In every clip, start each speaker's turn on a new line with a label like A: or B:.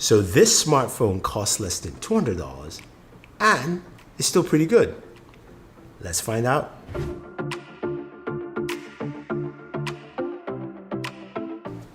A: So this smartphone costs less than $200 and is still pretty good. Let's find out.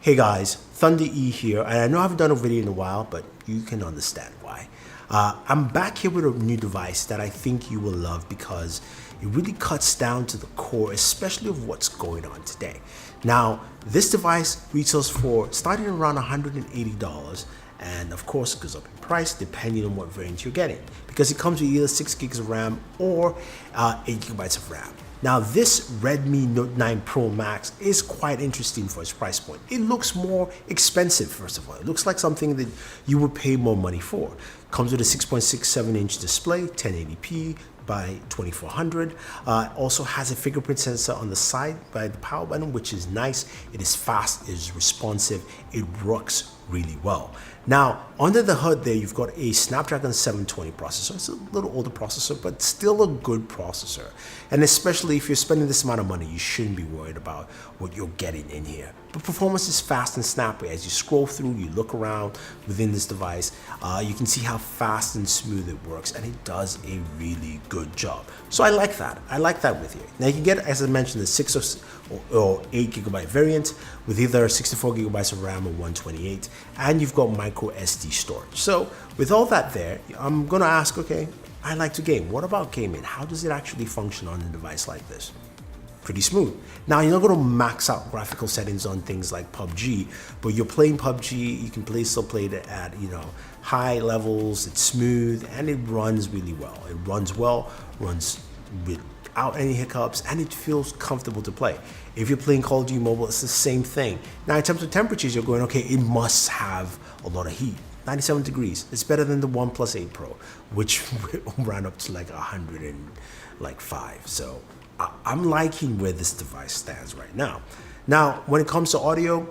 A: Hey guys, Thunder E here, and I know I haven't done a video in a while, but you can understand why. I'm back here with a new device that I think you will love because it really cuts down to the core, especially of what's going on today. Now, this device retails for starting around $180, and of course it goes up in price depending on what variant you're getting, because it comes with either 6 gigs of RAM or 8 gigabytes of RAM. Now this Redmi Note 9 Pro Max is quite interesting for its price point. It looks more expensive, first of all. It looks like something that you would pay more money for. Comes with a 6.67-inch display, 1080p by 2400. Also has a fingerprint sensor on the side by the power button, which is nice. It is fast, it is responsive, it works really well. Now, under the hood there, you've got a Snapdragon 720 processor. It's a little older processor, but still a good processor. And especially if you're spending this amount of money, you shouldn't be worried about what you're getting in here. But performance is fast and snappy. As you scroll through, you look around within this device, you can see how fast and smooth it works, and it does a really good job. So I like that. I like that with you. Now you can get, as I mentioned, the 6 or 8 gigabyte variant with either 64 gigabytes of RAM or 128, and you've got micro SD storage. So with all that there, I'm gonna ask, okay, I like to game. What about gaming? How does it actually function on a device like this? Pretty smooth. Now you're not going to max out graphical settings on things like PUBG, but you're playing PUBG, you can still play it at high levels. It's smooth and it runs really well. It runs well, runs without any hiccups, and it feels comfortable to play. If you're playing Call of Duty Mobile, it's the same thing. Now in terms of temperatures, you're going, okay, it must have a lot of heat. 97 degrees. It's better than the OnePlus 8 Pro, which ran up to like 105. So I'm liking where this device stands right now. Now, when it comes to audio,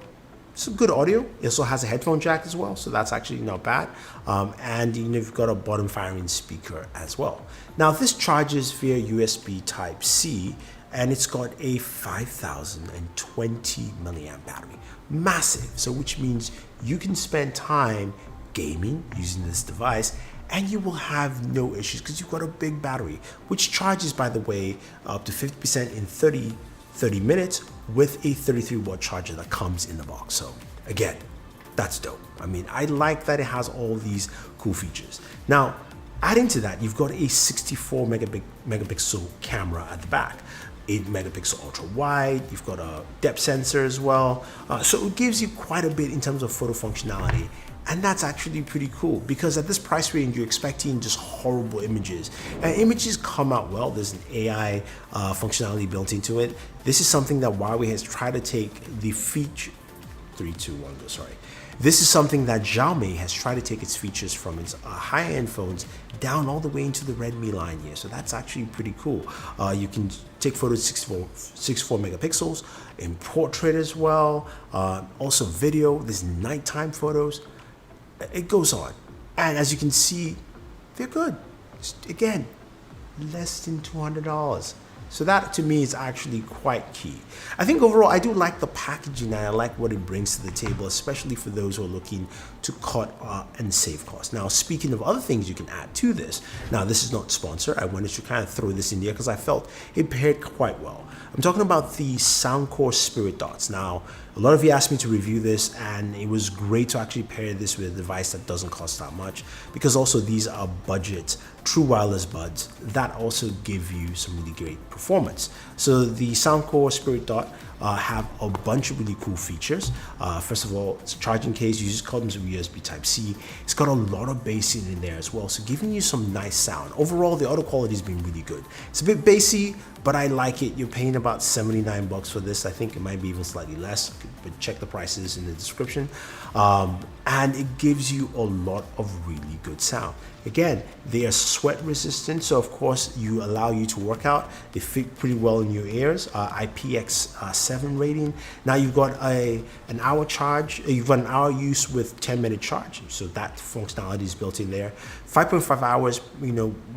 A: some good audio. It also has a headphone jack as well, so that's actually not bad. And you've got a bottom firing speaker as well. Now, this charges via USB Type-C, and it's got a 5020 milliamp battery. Massive, so which means you can spend time gaming using this device and you will have no issues because you've got a big battery, which charges, by the way, up to 50% in 30 minutes with a 33-watt charger that comes in the box. So again, that's dope. I mean, I like that it has all these cool features. Now, adding to that, you've got a 64 megapixel camera at the back. 8 megapixel ultra wide, you've got a depth sensor as well. So it gives you quite a bit in terms of photo functionality. And that's actually pretty cool because at this price range, you're expecting just horrible images. And images come out well. There's an AI functionality built into it. This is something that Huawei has tried to take the feature, 3, 2, 1, go, sorry. This is something that Xiaomi has tried to take its features from its high-end phones down all the way into the Redmi line here. So that's actually pretty cool. You can take photos 64 megapixels, in portrait as well, also video, there's nighttime photos. It goes on. And as you can see, they're good. Again, less than $200. So that to me is actually quite key. I think overall, I do like the packaging and I like what it brings to the table, especially for those who are looking to cut and save costs. Now, speaking of other things you can add to this, now this is not sponsored. I wanted to kind of throw this in there because I felt it paired quite well. I'm talking about the Soundcore Spirit Dots. Now, a lot of you asked me to review this, and it was great to actually pair this with a device that doesn't cost that much, because also these are budget true wireless buds that also give you some really great performance. So the Soundcore Spirit Dot have a bunch of really cool features. First of all, it's a charging case, uses comes with USB Type-C. It's got a lot of bass in there as well, so giving you some nice sound. Overall, the audio quality has been really good. It's a bit bassy, but I like it. You're paying about 79 bucks for this. I think it might be even slightly less, but check the prices in the description. And it gives you a lot of really good sound. Again, they are sweat resistant, so of course you allow you to work out. They fit pretty well in your ears. IPX7 rating. Now you've got an hour charge. You've got an hour use with 10-minute charge, so that functionality is built in there. 5.5 hours,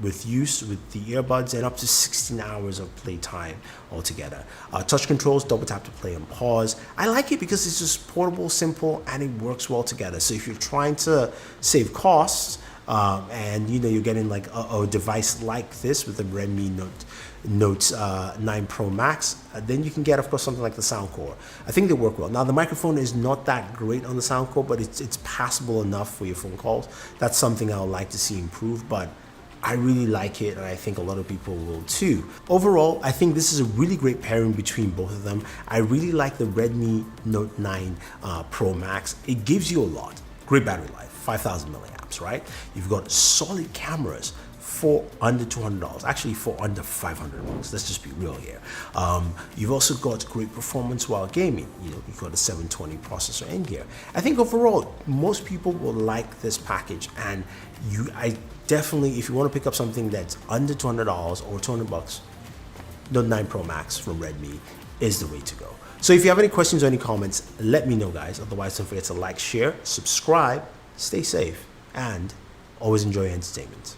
A: with use with the earbuds, and up to 16 hours of play time altogether. Touch controls, double tap to play and pause. I like it because it's just portable, simple, and it works well together. So if you're trying to save costs, and you're getting like a device like this with the Redmi Note 9 Pro Max, then you can get, of course, something like the Soundcore. I think they work well. Now, the microphone is not that great on the Soundcore, but it's passable enough for your phone calls. That's something I would like to see improve, but I really like it, and I think a lot of people will too. Overall, I think this is a really great pairing between both of them. I really like the Redmi Note 9 Pro Max. It gives you a lot. Great battery life, 5,000 milliamps, right? You've got solid cameras for under $200, actually for under $500. Let's just be real here. You've also got great performance while gaming. You've got a 720 processor in here. I think overall, most people will like this package, and I definitely, if you want to pick up something that's under $200 or $200, Note 9 Pro Max from Redmi is the way to go. So if you have any questions or any comments, let me know, guys. Otherwise, don't forget to like, share, subscribe, stay safe, and always enjoy your entertainment.